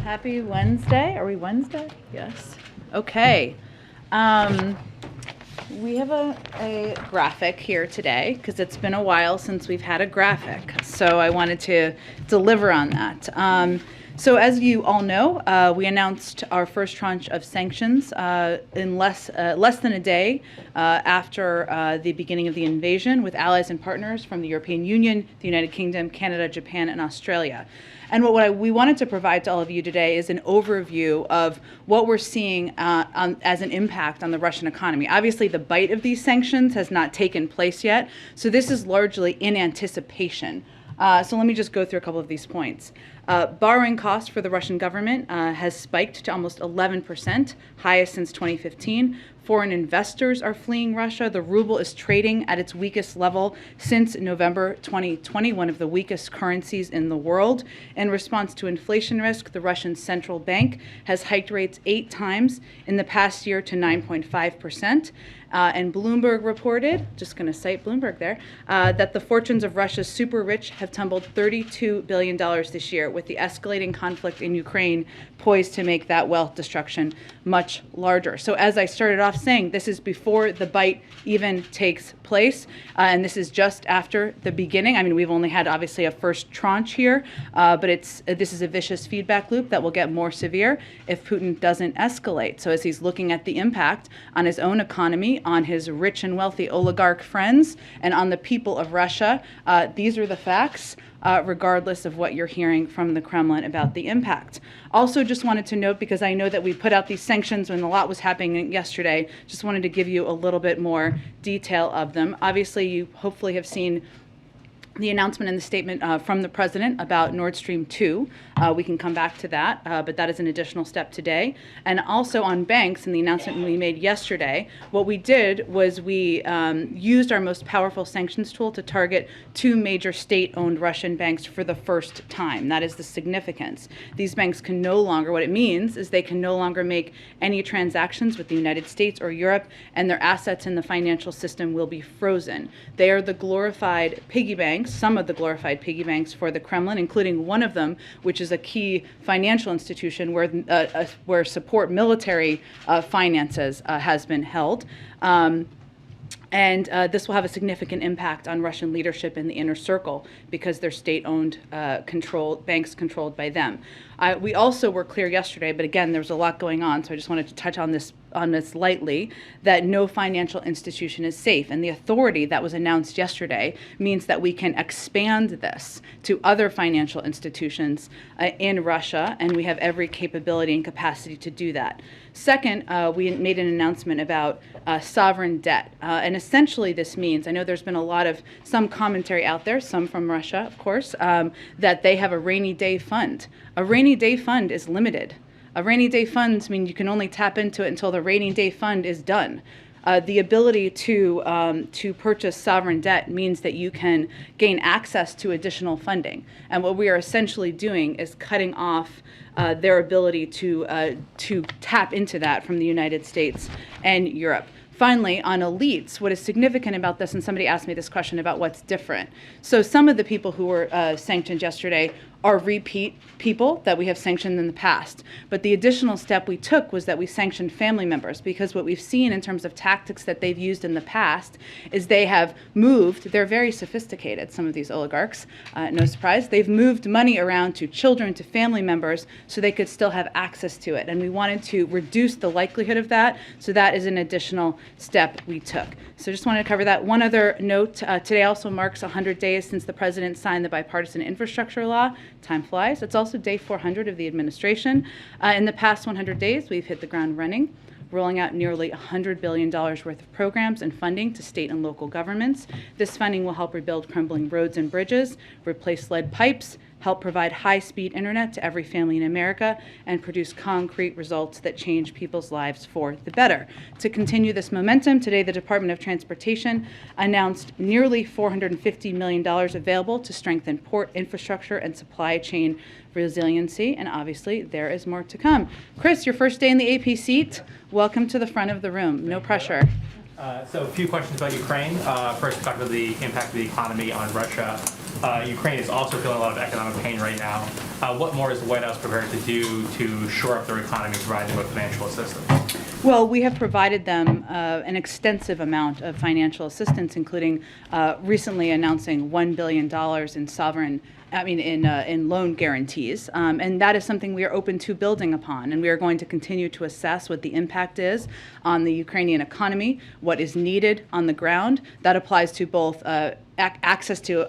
Happy Wednesday. Are we Wednesday? Yes. Okay. We have a graphic here today because it's been a while since we've had a graphic. So I wanted to deliver on that. So as you all know, we announced our first tranche of sanctions in less than a day after the beginning of the invasion, with allies and partners from the European Union, the United Kingdom, Canada, Japan, and Australia. And what we wanted to provide to all of you today is an overview of what we're seeing as an impact on the Russian economy. Obviously, the bite of these sanctions has not taken place yet, so this is largely in anticipation. So let me just go through a couple of these points. Borrowing costs for the Russian government has spiked to almost 11%, highest since 2015. Foreign investors are fleeing Russia. The ruble is trading at its weakest level since November 2020, one of the weakest currencies in the world. In response to inflation risk, the Russian central bank has hiked rates 8 times in the past year to 9.5%. And Bloomberg reported, just going to cite Bloomberg there, that the fortunes of Russia's super rich have tumbled $32 billion this year, with the escalating conflict in Ukraine poised to make that wealth destruction much larger. So as I started off saying, this is before the bite even takes place, and this is just after the beginning. I mean, we've only had obviously a first tranche here, but this is a vicious feedback loop that will get more severe if Putin doesn't escalate. So as he's looking at the impact on his own economy, on his rich and wealthy oligarch friends, and on the people of Russia, these are the facts. Regardless of what you're hearing from the Kremlin about the impact. Also, just wanted to note, because I know that we put out these sanctions when a lot was happening yesterday, just wanted to give you a little bit more detail of them. Obviously, you hopefully have seen the announcement and the statement from the president about Nord Stream 2. We can come back to that, but that is an additional step today. And also on banks, and the announcement we made yesterday, what we did was we used our most powerful sanctions tool to target 2 major state-owned Russian banks for the first time. That is the significance. These banks can no longer, what it means is they can no longer make any transactions with the United States or Europe, and their assets in the financial system will be frozen. They are the glorified piggy banks, some of the glorified piggy banks for the Kremlin, including one of them, which is a key financial institution where support military finances has been held. And this will have a significant impact on Russian leadership in the inner circle because they're state-owned banks controlled by them. We also were clear yesterday, but again, there was a lot going on, so I just wanted to touch on this lightly, that no financial institution is safe. And the authority that was announced yesterday means that we can expand this to other financial institutions in Russia, and we have every capability and capacity to do that. Second, we made an announcement about sovereign debt. And essentially this means, I know there's been some commentary out there, some from Russia, of course, that they have a rainy day fund. A rainy day fund is limited. A rainy day fund means you can only tap into it until the rainy day fund is done. The ability to purchase sovereign debt means that you can gain access to additional funding. And what we are essentially doing is cutting off their ability to tap into that from the United States and Europe. Finally, on elites, what is significant about this, and somebody asked me this question about what's different. So some of the people who were sanctioned yesterday are repeat people that we have sanctioned in the past. But the additional step we took was that we sanctioned family members, because what we've seen in terms of tactics that they've used in the past is they have moved, they're very sophisticated, some of these oligarchs, no surprise, they've moved money around to children, to family members, so they could still have access to it. And we wanted to reduce the likelihood of that, so that is an additional step we took. So just wanted to cover that. One other note, today also marks 100 days since the president signed the bipartisan infrastructure law. Time flies. It's also day 400 of the administration. In the past 100 days, we've hit the ground running, rolling out nearly $100 billion worth of programs and funding to state and local governments. This funding will help rebuild crumbling roads and bridges, replace lead pipes, help provide high-speed internet to every family in America, and produce concrete results that change people's lives for the better. To continue this momentum, today the Department of Transportation announced nearly $450 million available to strengthen port infrastructure and supply chain resiliency, and obviously there is more to come. Chris, your first day in the AP seat. Welcome to the front of the room. No pressure. So a few questions about Ukraine. First, talk about the impact of the economy on Russia. Ukraine is also feeling a lot of economic pain right now. What more is the White House prepared to do to shore up their economy, provide them with financial assistance? Well, we have provided them an extensive amount of financial assistance, including recently announcing $1 billion in loan guarantees. And that is something we are open to building upon. And we are going to continue to assess what the impact is on the Ukrainian economy, what is needed on the ground. That applies to both access to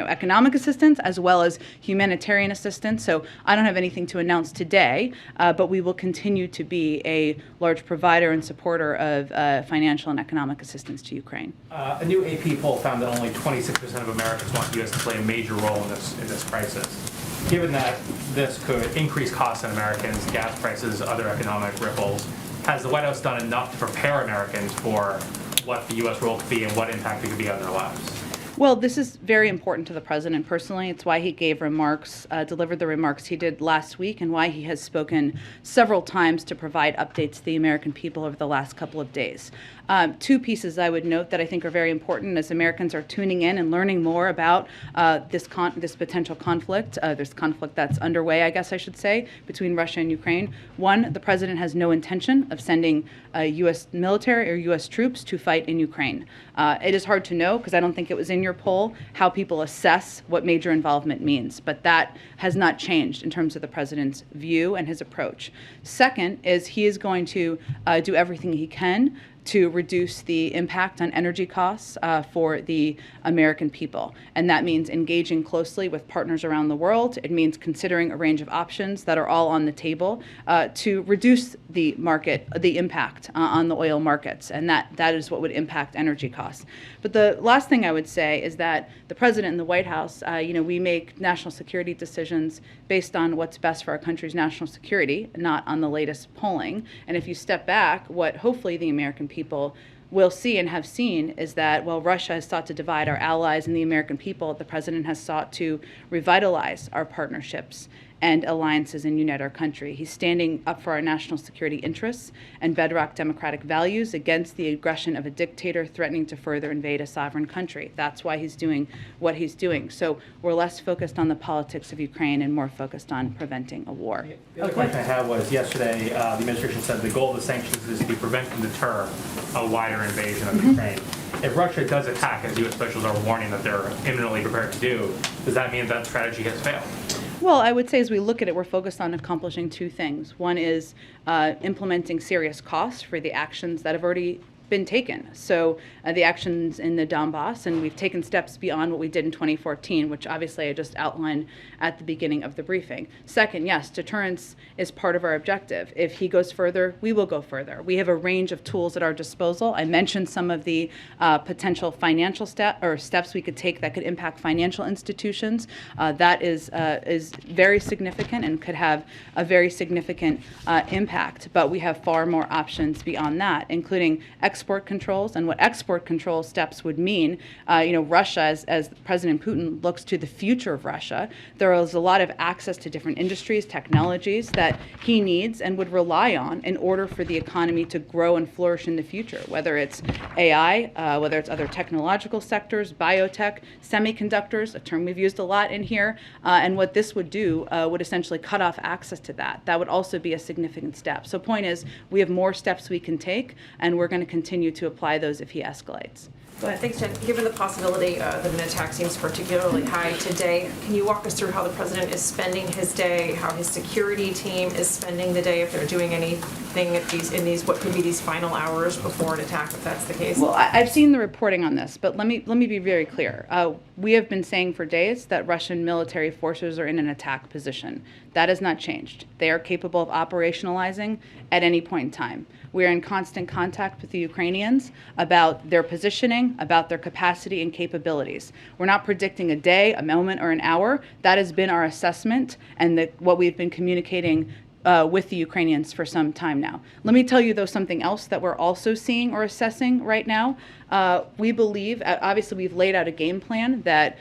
economic assistance as well as humanitarian assistance. So I don't have anything to announce today, but we will continue to be a large provider and supporter of financial and economic assistance to Ukraine. A new AP poll found that only 26% of Americans want the U.S. to play a major role in this crisis. Given that this could increase costs on Americans, gas prices, other economic ripples, has the White House done enough to prepare Americans for what the U.S. role could be and what impact it could be on their lives? Well, this is very important to the president personally. It's why he gave remarks, delivered the remarks he did last week, and why he has spoken several times to provide updates to the American people over the last couple of days. Two pieces I would note that I think are very important as Americans are tuning in and learning more about this potential conflict, this conflict that's underway, I guess I should say, between Russia and Ukraine. One, the president has no intention of sending U.S. military or U.S. troops to fight in Ukraine. It is hard to know, because I don't think it was in your poll, how people assess what major involvement means, but that has not changed in terms of the president's view and his approach. Second is he is going to do everything he can to reduce the impact on energy costs for the American people. And that means engaging closely with partners around the world. It means considering a range of options that are all on the table to reduce the impact on the oil markets. And that is what would impact energy costs. But the last thing I would say is that the president and the White House, we make national security decisions based on what's best for our country's national security, not on the latest polling. And if you step back, what hopefully the American people will see and have seen is that while Russia has sought to divide our allies and the American people, the president has sought to revitalize our partnerships and alliances and unite our country. He's standing up for our national security interests and bedrock democratic values against the aggression of a dictator threatening to further invade a sovereign country. That's why he's doing what he's doing. So we're less focused on the politics of Ukraine and more focused on preventing a war. The other question I had was yesterday, the administration said the goal of the sanctions is to prevent and deter a wider invasion of Ukraine. If Russia does attack, as U.S. officials are warning that they're imminently prepared to do, does that mean that strategy has failed? Well, I would say as we look at it, we're focused on accomplishing two things. One is implementing serious costs for the actions that have already been taken. So the actions in the Donbass, and we've taken steps beyond what we did in 2014, which obviously I just outlined at the beginning of the briefing. Second, yes, deterrence is part of our objective. If he goes further, we will go further. We have a range of tools at our disposal. I mentioned some of the potential financial steps we could take that could impact financial institutions. That is very significant and could have a very significant impact. But we have far more options beyond that, including export controls and what export control steps would mean. Russia, as President Putin looks to the future of Russia, there is a lot of access to different industries, technologies that he needs and would rely on in order for the economy to grow and flourish in the future, whether it's AI, whether it's other technological sectors, biotech, semiconductors, a term we've used a lot in here, and what this would do would essentially cut off access to that. That would also be a significant step. So point is, we have more steps we can take, and we're going to continue to apply those if he escalates. Thanks, Jen. Given the possibility that an attack seems particularly high today, can you walk us through how the president is spending his day, how his security team is spending the day, if they're doing anything in these what could be these final hours before an attack, if that's the case? Well, I've seen the reporting on this, but let me be very clear. We have been saying for days that Russian military forces are in an attack position. That has not changed. They are capable of operationalizing at any point in time. We are in constant contact with the Ukrainians about their positioning, about their capacity and capabilities. We're not predicting a day, a moment, or an hour. That has been our assessment and what we've been communicating with the Ukrainians for some time now. Let me tell you, though, something else that we're also seeing or assessing right now. We believe, obviously we've laid out a game plan that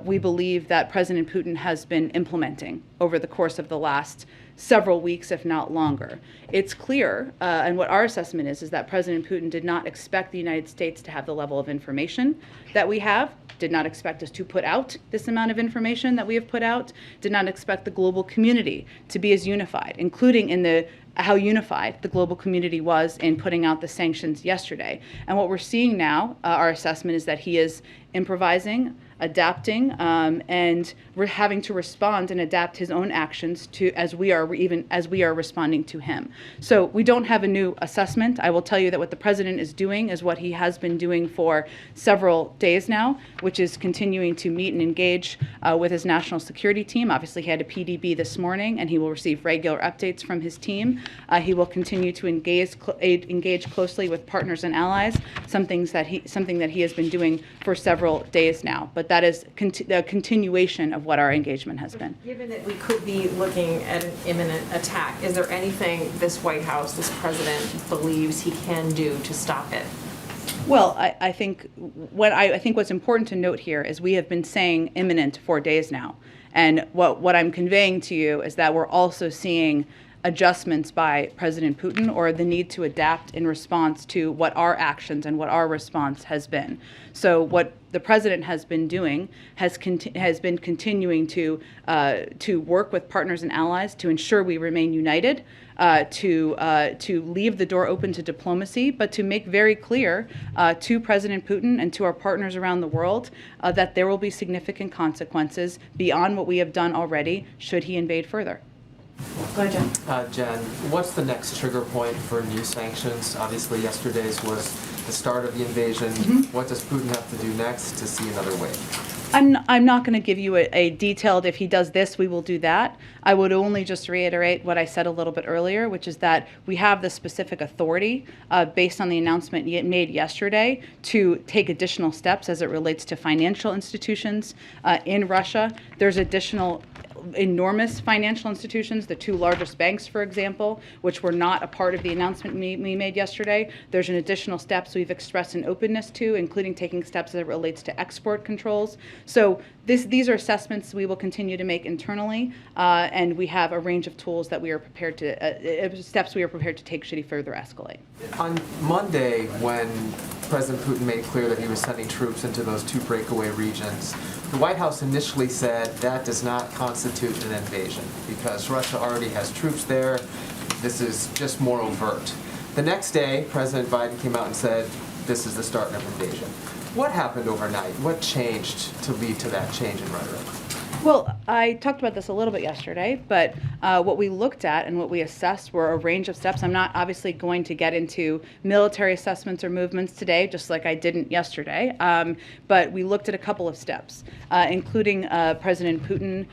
we believe that President Putin has been implementing over the course of the last several weeks, if not longer. It's clear, and what our assessment is that President Putin did not expect the United States to have the level of information that we have, did not expect us to put out this amount of information that we have put out, did not expect the global community to be as unified, including in how unified the global community was in putting out the sanctions yesterday. And what we're seeing now, our assessment is that he is improvising, adapting, and we're having to respond and adapt his own actions to as we are responding to him. So we don't have a new assessment. I will tell you that what the president is doing is what he has been doing for several days now, which is continuing to meet and engage with his national security team. Obviously, he had a PDB this morning, and he will receive regular updates from his team. He will continue to engage closely with partners and allies, something that he has been doing for several days now. But that is a continuation of what our engagement has been. Given that we could be looking at an imminent attack, is there anything this White House, this president believes he can do to stop it? Well, I think what's important to note here is we have been saying imminent for days now. And what I'm conveying to you is that we're also seeing adjustments by President Putin, or the need to adapt in response to what our actions and what our response has been. So what the president has been doing has been continuing to work with partners and allies to ensure we remain united, to leave the door open to diplomacy, but to make very clear to President Putin and to our partners around the world that there will be significant consequences beyond what we have done already should he invade further. Go ahead, Jen. Jen, what's the next trigger point for new sanctions? Obviously, yesterday's was the start of the invasion. What does Putin have to do next to see another wave? I'm not going to give you a detailed, if he does this, we will do that. I would only just reiterate what I said a little bit earlier, which is that we have the specific authority based on the announcement made yesterday to take additional steps as it relates to financial institutions in Russia. There's additional enormous financial institutions, the two largest banks, for example, which were not a part of the announcement we made yesterday. There's an additional steps we've expressed an openness to, including taking steps as it relates to export controls. So these are assessments we will continue to make internally, and we have a range of tools that we are prepared to, steps we are prepared to take should he further escalate. On Monday, when President Putin made clear that he was sending troops into those two breakaway regions, the White House initially said that does not constitute an invasion because Russia already has troops there. This is just more overt. The next day, President Biden came out and said this is the start of invasion. What happened overnight? What changed to lead to that change in rhetoric? Well, I talked about this a little bit yesterday, but what we looked at and what we assessed were a range of steps. I'm not obviously going to get into military assessments or movements today, just like I didn't yesterday, but we looked at a couple of steps, including President Putin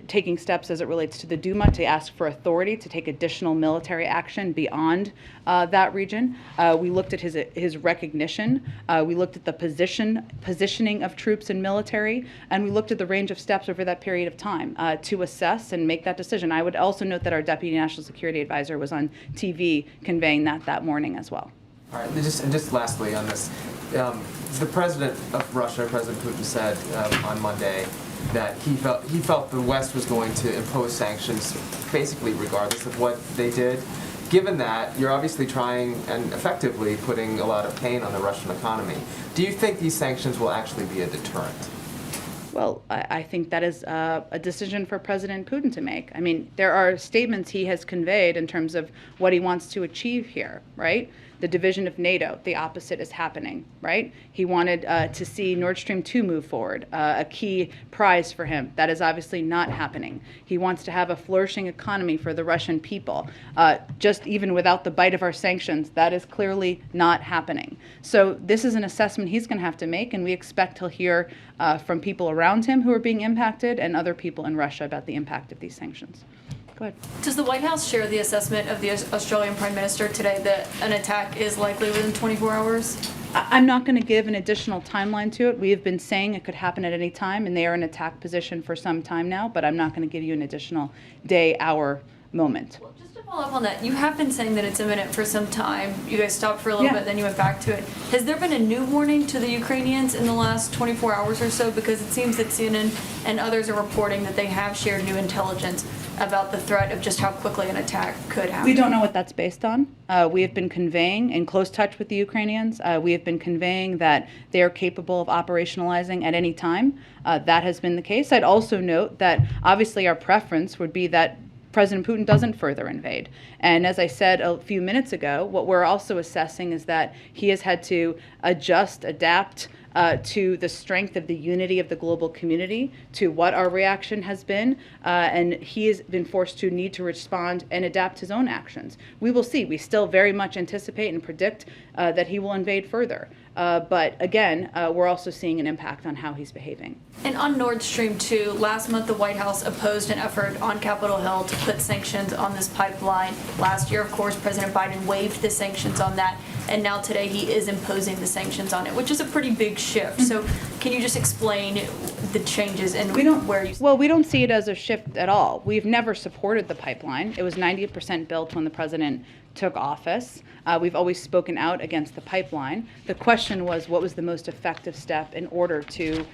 taking steps as it relates to the Duma to ask for authority to take additional military action beyond that region. We looked at his recognition. We looked at the positioning of troops and military, and we looked at the range of steps over that period of time to assess and make that decision. I would also note that our Deputy National Security Advisor was on TV conveying that morning as well. All right, and just lastly on this, the president of Russia, President Putin, said on Monday that he felt the West was going to impose sanctions basically regardless of what they did. Given that, you're obviously trying and effectively putting a lot of pain on the Russian economy. Do you think these sanctions will actually be a deterrent? Well, I think that is a decision for President Putin to make. I mean, there are statements he has conveyed in terms of what he wants to achieve here, right? The division of NATO, the opposite is happening, right? He wanted to see Nord Stream 2 move forward, a key prize for him. That is obviously not happening. He wants to have a flourishing economy for the Russian people. Just even without the bite of our sanctions, that is clearly not happening. So this is an assessment he's going to have to make, and we expect he'll hear from people around him who are being impacted and other people in Russia about the impact of these sanctions. Go ahead. Does the White House share the assessment of the Australian Prime Minister today that an attack is likely within 24 hours? I'm not going to give an additional timeline to it. We have been saying it could happen at any time, and they are in attack position for some time now, but I'm not going to give you an additional day, hour moment. Well, just to follow up on that, you have been saying that it's imminent for some time. You guys stopped for a little Yeah. bit, then you went back to it. Has there been a new warning to the Ukrainians in the last 24 hours or so? Because it seems that CNN and others are reporting that they have shared new intelligence about the threat of just how quickly an attack could happen. We don't know what that's based on. We have been conveying, in close touch with the Ukrainians, we have been conveying that they are capable of operationalizing at any time. That has been the case. I'd also note that obviously our preference would be that President Putin doesn't further invade. And as I said a few minutes ago, what we're also assessing is that he has had to adjust, adapt to the strength of the unity of the global community, to what our reaction has been, and he has been forced to need to respond and adapt his own actions. We will see. We still very much anticipate and predict that he will invade further. But again, we're also seeing an impact on how he's behaving. And on Nord Stream 2, last month the White House opposed an effort on Capitol Hill to put sanctions on this pipeline. Last year, of course, President Biden waived the sanctions on that, and now today he is imposing the sanctions on it, which is a pretty big shift. So can you just explain the changes and where you... Well, we don't see it as a shift at all. We've never supported the pipeline. It was 90% built when the president took office. We've always spoken out against the pipeline. The question was, what was the most effective step in order to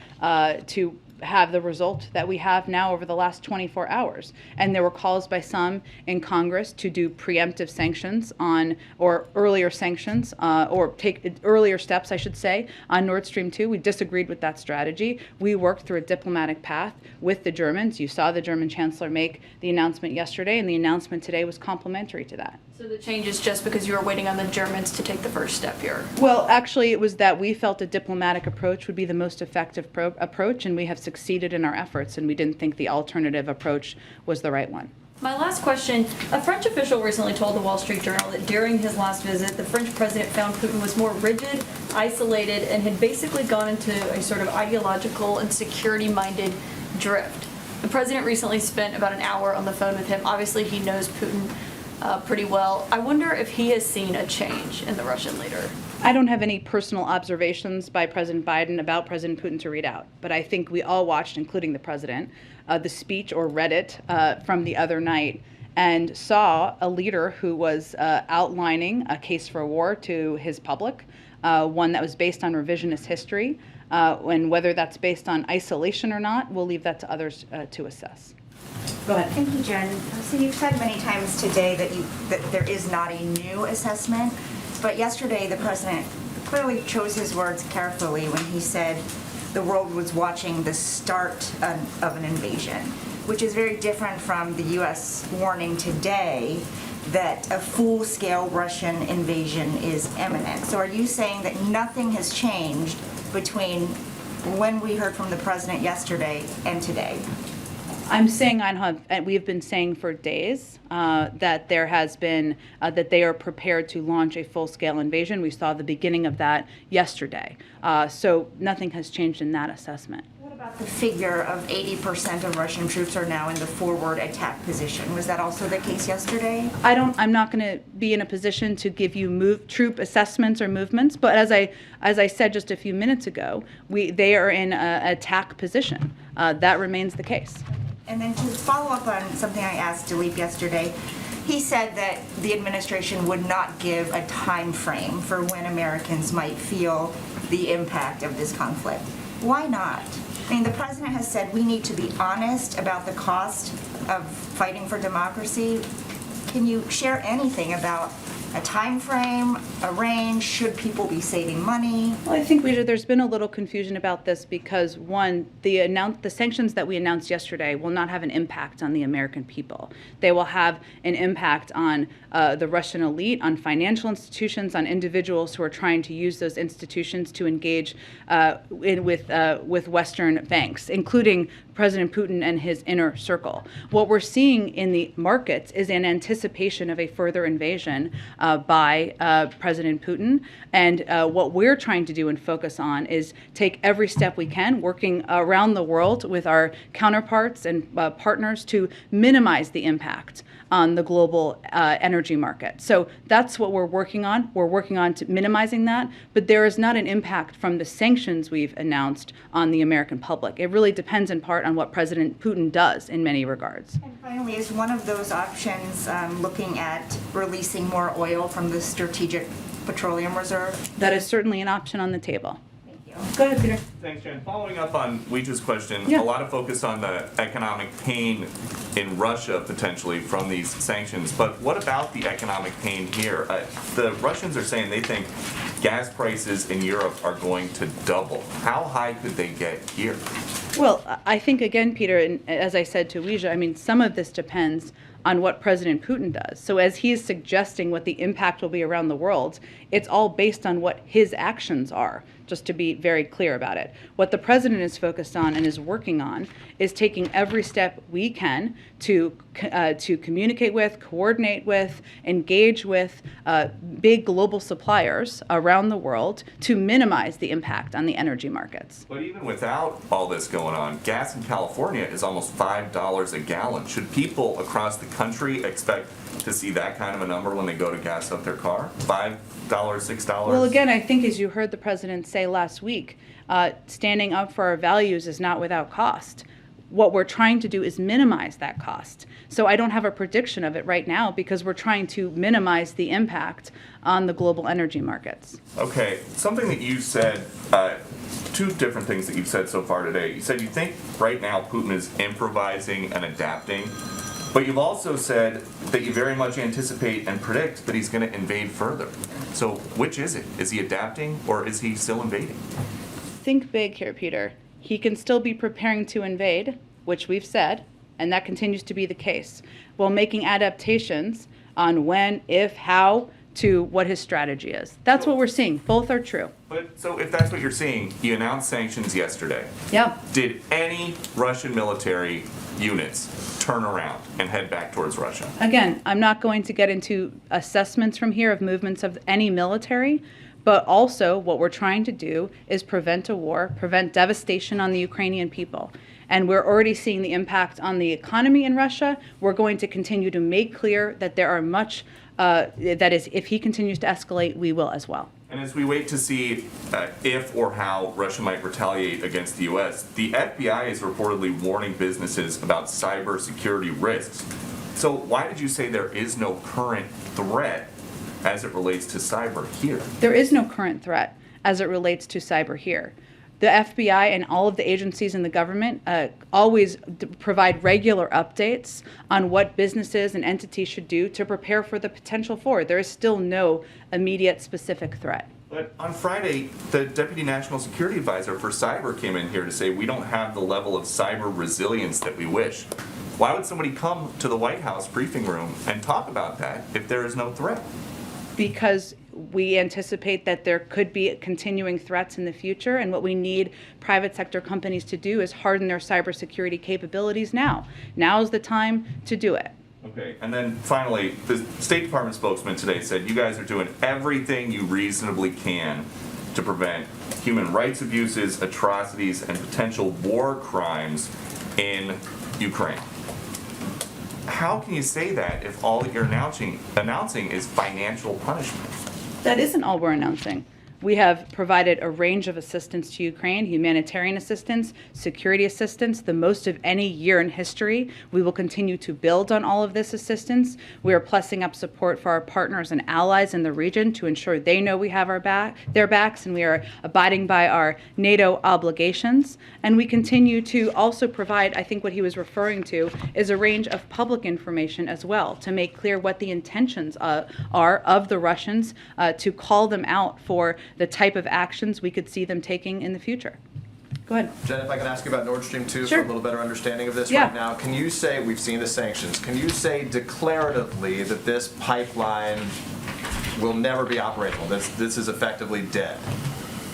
have the result that we have now over the last 24 hours? And there were calls by some in Congress to do preemptive sanctions on, or earlier sanctions, or take earlier steps, I should say, on Nord Stream 2. We disagreed with that strategy. We worked through a diplomatic path with the Germans. You saw the German chancellor make the announcement yesterday, and the announcement today was complementary to that. So the change is just because you were waiting on the Germans to take the first step here? Well, actually, it was that we felt a diplomatic approach would be the most effective approach, and we have succeeded in our efforts, and we didn't think the alternative approach was the right one. My last question, a French official recently told the Wall Street Journal that during his last visit, the French president found Putin was more rigid, isolated, and had basically gone into a sort of ideological and security-minded drift. The president recently spent about an hour on the phone with him. Obviously, he knows Putin pretty well. I wonder if he has seen a change in the Russian leader. I don't have any personal observations by President Biden about President Putin to read out, but I think we all watched, including the president, the speech or read it from the other night and saw a leader who was outlining a case for war to his public, one that was based on revisionist history, and whether that's based on isolation or not, we'll leave that to others to assess. Go ahead. Thank you, Jen. So you've said many times today that there is not a new assessment, but yesterday the president clearly chose his words carefully when he said the world was watching the start of an invasion, which is very different from the U.S. warning today that a full-scale Russian invasion is imminent. So are you saying that nothing has changed between when we heard from the president yesterday and today? I'm saying we have been saying for days that there has been, that they are prepared to launch a full-scale invasion. We saw the beginning of that yesterday. So nothing has changed in that assessment. What about the figure of 80% of Russian troops are now in the forward attack position? Was that also the case yesterday? I'm not going to be in a position to give you troop assessments or movements, but as I said just a few minutes ago, they are in an attack position. That remains the case. And then to follow up on something I asked Dilip yesterday, he said that the administration would not give a time frame for when Americans might feel the impact of this conflict. Why not? I mean, the president has said we need to be honest about the cost of fighting for democracy. Can you share anything about a time frame, a range? Should people be saving money? Well, I think there's been a little confusion about this because, one, the sanctions that we announced yesterday will not have an impact on the American people. They will have an impact on the Russian elite, on financial institutions, on individuals who are trying to use those institutions to engage with Western banks, including President Putin and his inner circle. What we're seeing in the markets is an anticipation of a further invasion by President Putin. And what we're trying to do and focus on is take every step we can, working around the world with our counterparts and partners to minimize the impact on the global energy market. So that's what we're working on. We're working on to minimizing that, but there is not an impact from the sanctions we've announced on the American public. It really depends in part on what President Putin does in many regards. And finally, is one of those options looking at releasing more oil from the Strategic Petroleum Reserve? That is certainly an option on the table. Thank you. Go ahead, Peter. Thanks, Jen. Following up on Weeja's question, Yeah. a lot of focus on the economic pain in Russia potentially from these sanctions, but what about the economic pain here? The Russians are saying they think gas prices in Europe are going to double. How high could they get here? Well, I think, again, Peter, and as I said to Weija, I mean, some of this depends on what President Putin does. So as he is suggesting what the impact will be around the world, it's all based on what his actions are, just to be very clear about it. What the president is focused on and is working on is taking every step we can to communicate with, coordinate with, engage with big global suppliers around the world to minimize the impact on the energy markets. But even without all this going on, gas in California is almost $5 a gallon. Should people across the country expect to see that kind of a number when they go to gas up their car? $5, $6? Well, again, I think as you heard the president say last week, standing up for our values is not without cost. What we're trying to do is minimize that cost. So I don't have a prediction of it right now because we're trying to minimize the impact on the global energy markets. Okay, something that you said, two different things that you've said so far today. You said you think right now Putin is improvising and adapting, but you've also said that you very much anticipate and predict that he's going to invade further. So which is it? Is he adapting or is he still invading? Think big here, Peter. He can still be preparing to invade, which we've said, and that continues to be the case, while making adaptations on when, if, how, to what his strategy is. That's what we're seeing. Both are true. But so if that's what you're seeing, you announced sanctions yesterday. Yep. Did any Russian military units turn around and head back towards Russia? Again, I'm not going to get into assessments from here of movements of any military, but also what we're trying to do is prevent a war, prevent devastation on the Ukrainian people. And we're already seeing the impact on the economy in Russia. We're going to continue to make clear that there are much, that is, if he continues to escalate, we will as well. And as we wait to see if or how Russia might retaliate against the U.S., the FBI is reportedly warning businesses about cybersecurity risks. So why did you say there is no current threat as it relates to cyber here? There is no current threat as it relates to cyber here. The FBI and all of the agencies in the government always provide regular updates on what businesses and entities should do to prepare for the potential for. There is still no immediate specific threat. But on Friday, the Deputy National Security Advisor for Cyber came in here to say we don't have the level of cyber resilience that we wish. Why would somebody come to the White House briefing room and talk about that if there is no threat? Because we anticipate that there could be continuing threats in the future, and what we need private sector companies to do is harden their cybersecurity capabilities now. Now is the time to do it. Okay, and then finally, the State Department spokesman today said you guys are doing everything you reasonably can to prevent human rights abuses, atrocities, and potential war crimes in Ukraine. How can you say that if all that you're announcing is financial punishment? That isn't all we're announcing. We have provided a range of assistance to Ukraine, humanitarian assistance, security assistance, the most of any year in history. We will continue to build on all of this assistance. We are plussing up support for our partners and allies in the region to ensure they know we have their backs, and we are abiding by our NATO obligations. And we continue to also provide, I think what he was referring to, is a range of public information as well to make clear what the intentions are of the Russians, to call them out for the type of actions we could see them taking in the future. Go ahead. Jen, if I can ask you about Nord Stream 2 Sure. for a little better understanding of this Yeah. right now. Can you say, we've seen the sanctions, can you say declaratively that this pipeline will never be operational? This is effectively dead?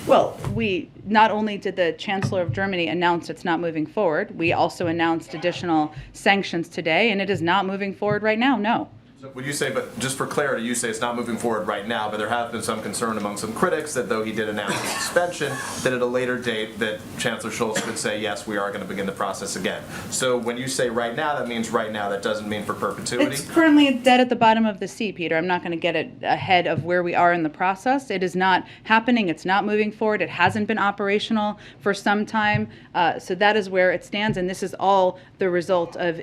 Well, we not only did the Chancellor of Germany announce it's not moving forward, we also announced additional sanctions today, and it is not moving forward right now, no. Would you say, but just for clarity, you say it's not moving forward right now, but there has been some concern among some critics that though he did announce a suspension, that at a later date that Chancellor Schultz could say, yes, we are going to begin the process again. So when you say right now, that means right now. That doesn't mean for perpetuity? It's currently dead at the bottom of the sea, Peter. I'm not going to get it ahead of where we are in the process. It is not happening. It's not moving forward. It hasn't been operational for some time. So that is where it stands, and this is all the result of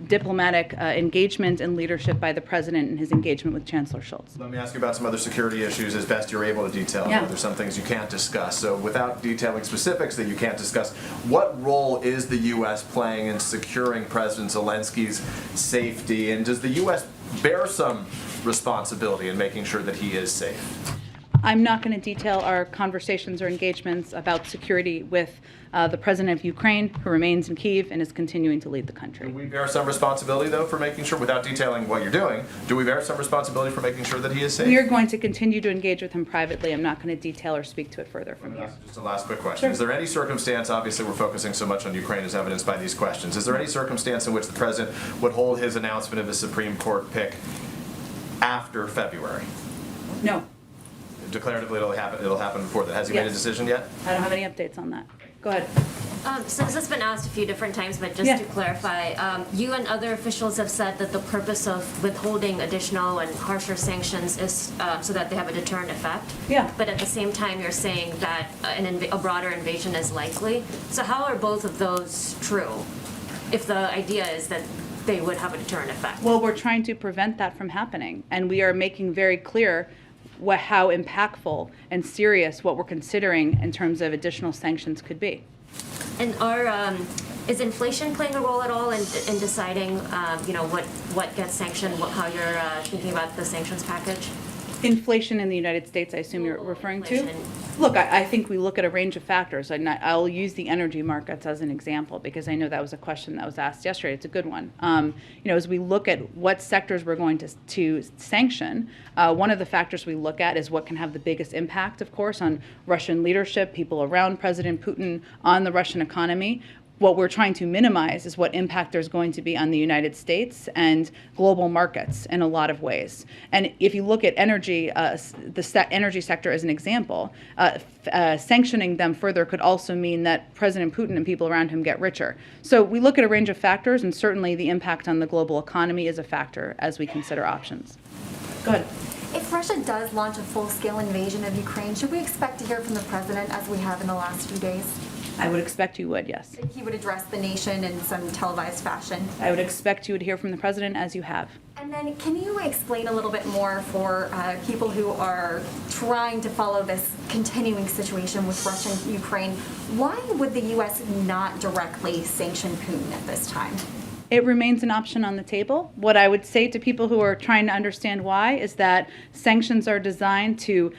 diplomatic engagement and leadership by the President and his engagement with Chancellor Schultz. Let me ask you about some other security issues as best you're able to detail. Yeah. There's some things you can't discuss. So without detailing specifics that you can't discuss, what role is the U.S. playing in securing President Zelensky's safety? And does the U.S. bear some responsibility in making sure that he is safe? I'm not going to detail our conversations or engagements about security with the President of Ukraine, who remains in Kyiv and is continuing to lead the country. Do we bear some responsibility, though, for making sure, without detailing what you're doing, do we bear some responsibility for making sure that he is safe? We are going to continue to engage with him privately. I'm not going to detail or speak to it further from here. Just a last quick question. Sure. Is there any circumstance, obviously we're focusing so much on Ukraine as evidenced by these questions, is there any circumstance in which the President would hold his announcement of his Supreme Court pick after February? No, Declaratively, it'll happen before that. Has he made a Yes. decision yet? I don't have any updates on that. Go ahead. So this has been asked a few different times, but just Yeah. to clarify, you and other officials have said that the purpose of withholding additional and harsher sanctions is so that they have a deterrent effect. Yeah. But at the same time, you're saying that a broader invasion is likely. So how are both of those true, if the idea is that they would have a deterrent effect? Well, we're trying to prevent that from happening, and we are making very clear how impactful and serious what we're considering in terms of additional sanctions could be. And is inflation playing a role at all in deciding, what gets sanctioned, how you're thinking about the sanctions package? Inflation in the United States, I assume you're referring to? Inflation. Look, I think we look at a range of factors, and I'll use the energy markets as an example because I know that was a question that was asked yesterday. It's a good one. As we look at what sectors we're going to sanction, one of the factors we look at is what can have the biggest impact, of course, on Russian leadership, people around President Putin, on the Russian economy. What we're trying to minimize is what impact there's going to be on the United States and global markets in a lot of ways. And if you look at energy, the energy sector as an example, sanctioning them further could also mean that President Putin and people around him get richer. So we look at a range of factors, and certainly the impact on the global economy is a factor as we consider options. Go ahead. If Russia does launch a full-scale invasion of Ukraine, should we expect to hear from the president as we have in the last few days? I would expect you would, yes. He would address the nation in some televised fashion. I would expect you would hear from the president as you have. And then can you explain a little bit more for people who are trying to follow this continuing situation with Russia and Ukraine, why would the U.S. not directly sanction Putin at this time? It remains an option on the table. What I would say to people who are trying to understand why is that sanctions are designed to,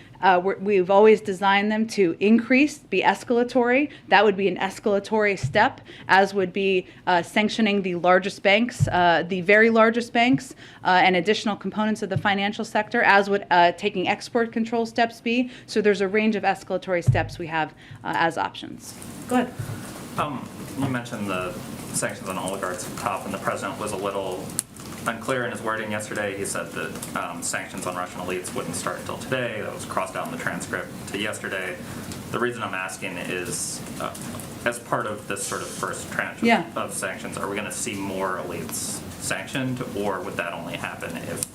we've always designed them to increase, be escalatory. That would be an escalatory step, as would be sanctioning the largest banks, the very largest banks, and additional components of the financial sector, as would taking export control steps be. So there's a range of escalatory steps we have as options. Go ahead. You mentioned the sanctions on oligarchs at the top, and the president was a little unclear in his wording yesterday. He said that sanctions on Russian elites wouldn't start until today. That was crossed out in the transcript to yesterday. The reason I'm asking is, as part of this sort of first tranche of sanctions, are we going to see more elites sanctioned, or would that only happen if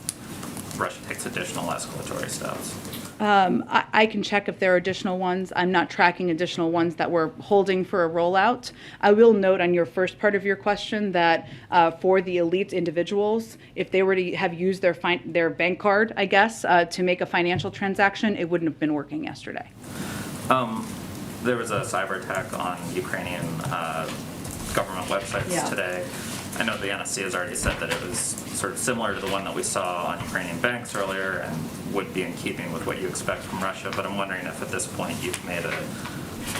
Russia takes additional escalatory steps? I can check if there are additional ones. I'm not tracking additional ones that we're holding for a rollout. I will note on your first part of your question that for the elite individuals, if they were to have used their bank card, I guess, to make a financial transaction, it wouldn't have been working yesterday. There was a cyber attack on Ukrainian government websites today. I know the NSC has already said that it was sort of similar to the one that we saw on Ukrainian banks earlier and would be in keeping with what you expect from Russia, but I'm wondering if at this point you've made a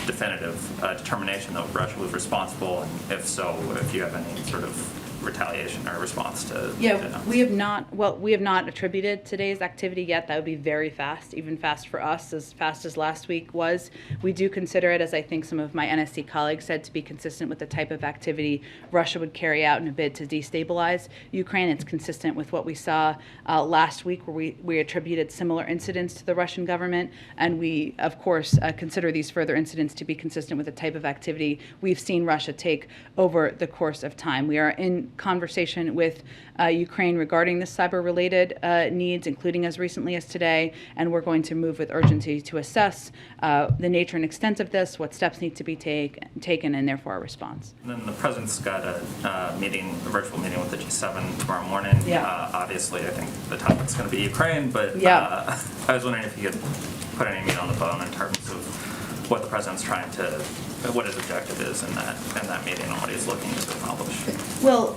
definitive determination that Russia was responsible, and if so, if you have any sort of retaliation or response to. Yeah, we have not attributed today's activity yet. That would be very fast, even fast for us, as fast as last week was. We do consider it, as I think some of my NSC colleagues said, to be consistent with the type of activity Russia would carry out in a bid to destabilize Ukraine. It's consistent with what we saw last week, where we attributed similar incidents to the Russian government, and we, of course, consider these further incidents to be consistent with the type of activity we've seen Russia take over the course of time. We are in conversation with Ukraine regarding the cyber-related needs, including as recently as today, and we're going to move with urgency to assess the nature and extent of this, what steps need to be taken, and therefore our response. And then the president's got a virtual meeting with the G7 tomorrow morning. Yeah. Obviously, I think the topic's going to be Ukraine, but Yeah. I was wondering if you could put any meat on the bone in terms of what the president's what his objective is in that meeting and what he's looking to accomplish. Well,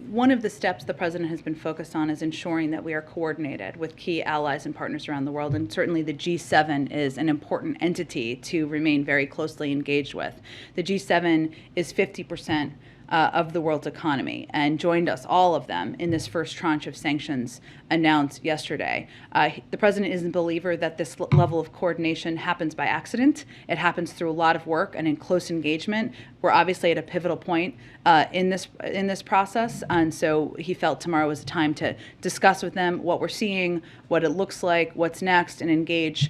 one of the steps the president has been focused on is ensuring that we are coordinated with key allies and partners around the world, and certainly the G7 is an important entity to remain very closely engaged with. The G7 is 50% of the world's economy and joined us, all of them, in this first tranche of sanctions announced yesterday. The president is a believer that this level of coordination happens by accident. It happens through a lot of work and in close engagement. We're obviously at a pivotal point in this process, and so he felt tomorrow was a time to discuss with them what we're seeing, what it looks like, what's next, and engage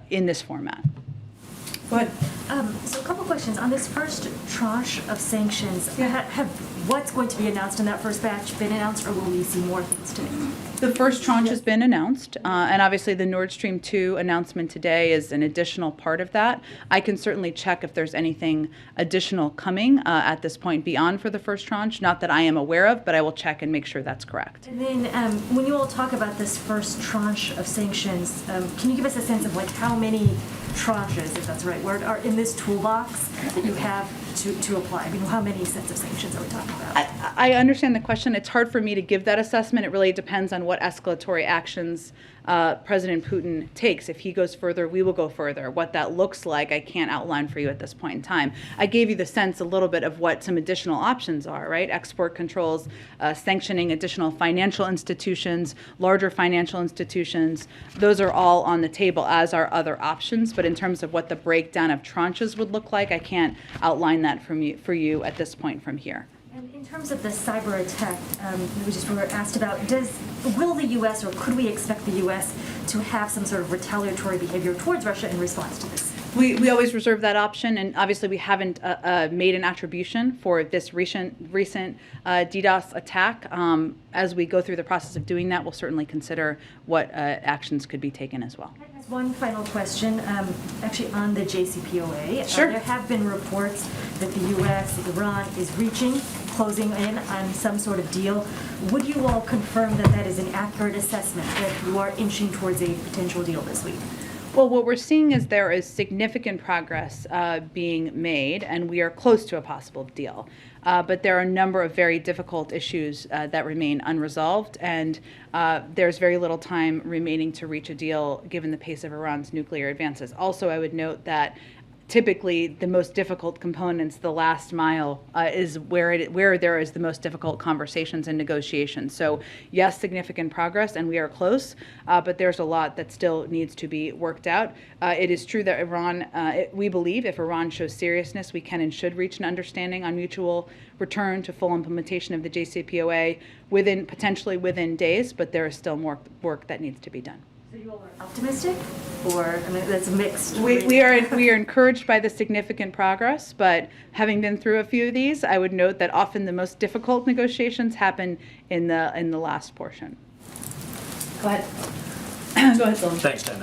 in this format. Go ahead. So a couple questions. On this first tranche of sanctions, have what's going to be announced in that first batch been announced, or will we see more things today? The first tranche has been announced, and obviously the Nord Stream 2 announcement today is an additional part of that. I can certainly check if there's anything additional coming at this point beyond for the first tranche, not that I am aware of, but I will check and make sure that's correct. And then when you all talk about this first tranche of sanctions, can you give us a sense of like how many tranches, if that's the right word, are in this toolbox that you have to apply? I mean, how many sets of sanctions are we talking about? I understand the question. It's hard for me to give that assessment. It really depends on what escalatory actions President Putin takes. If he goes further, we will go further. What that looks like, I can't outline for you at this point in time. I gave you the sense a little bit of what some additional options are, right? Export controls, sanctioning additional financial institutions, larger financial institutions. Those are all on the table, as are other options. But in terms of what the breakdown of tranches would look like, I can't outline that for you at this point from here. And in terms of the cyber attack, we were asked about, will the U.S. or could we expect the U.S. to have some sort of retaliatory behavior towards Russia in response to this? We always reserve that option, and obviously we haven't made an attribution for this recent DDoS attack. As we go through the process of doing that, we'll certainly consider what actions could be taken as well. One final question, actually on the JCPOA. Sure. There have been reports that the U.S., Iran is closing in on some sort of deal. Would you all confirm that that is an accurate assessment, that you are inching towards a potential deal this week? Well, what we're seeing is there is significant progress being made, and we are close to a possible deal. But there are a number of very difficult issues that remain unresolved, and there's very little time remaining to reach a deal given the pace of Iran's nuclear advances. Also, I would note that typically the most difficult components, the last mile, is where there is the most difficult conversations and negotiations. So yes, significant progress, and we are close, but there's a lot that still needs to be worked out. It is true that Iran, we believe if Iran shows seriousness, we can and should reach an understanding on mutual return to full implementation of the JCPOA potentially within days, but there is still more work that needs to be done. So you all are optimistic, or I mean, that's mixed. We are encouraged by the significant progress, but having been through a few of these, I would note that often the most difficult negotiations happen in the last portion. Go ahead. Go ahead, Dylan. Thanks, Jen.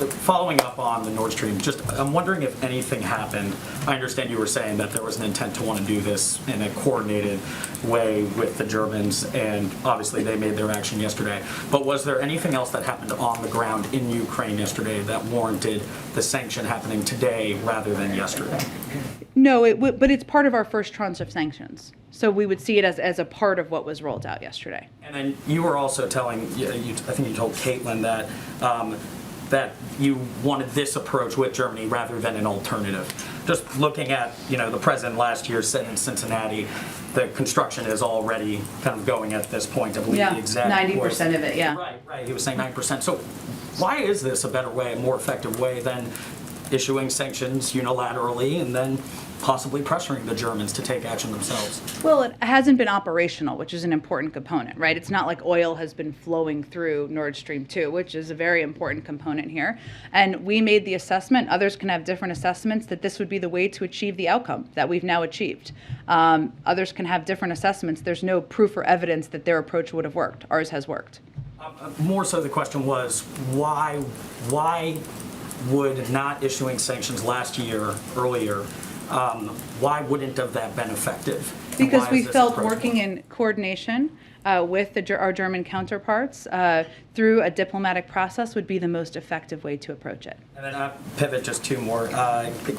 Following up on the Nord Stream, I'm wondering if anything happened. I understand you were saying that there was an intent to want to do this in a coordinated way with the Germans, and obviously they made their action yesterday. But was there anything else that happened on the ground in Ukraine yesterday that warranted the sanction happening today rather than yesterday? No, but it's part of our first tranche of sanctions. So we would see it as a part of what was rolled out yesterday. And then you were also telling, I think you told Caitlin that that you wanted this approach with Germany rather than an alternative. Just looking at, the president last year said in Cincinnati, the construction is already kind of going at this point. I believe Yeah, the exact 90% of it, yeah. Right. He was saying 9%. So why is this a better way, a more effective way than issuing sanctions unilaterally and then possibly pressuring the Germans to take action themselves? Well, it hasn't been operational, which is an important component, right? It's not like oil has been flowing through Nord Stream 2, which is a very important component here. And we made the assessment, others can have different assessments, that this would be the way to achieve the outcome that we've now achieved. Others can have different assessments. There's no proof or evidence that their approach would have worked. Ours has worked. More so the question was, why would not issuing sanctions last year, earlier, why wouldn't have that been effective? And Because why we is this felt approach working in coordination with our German counterparts through a diplomatic process would be the most effective way to approach it. And then I pivot just two more.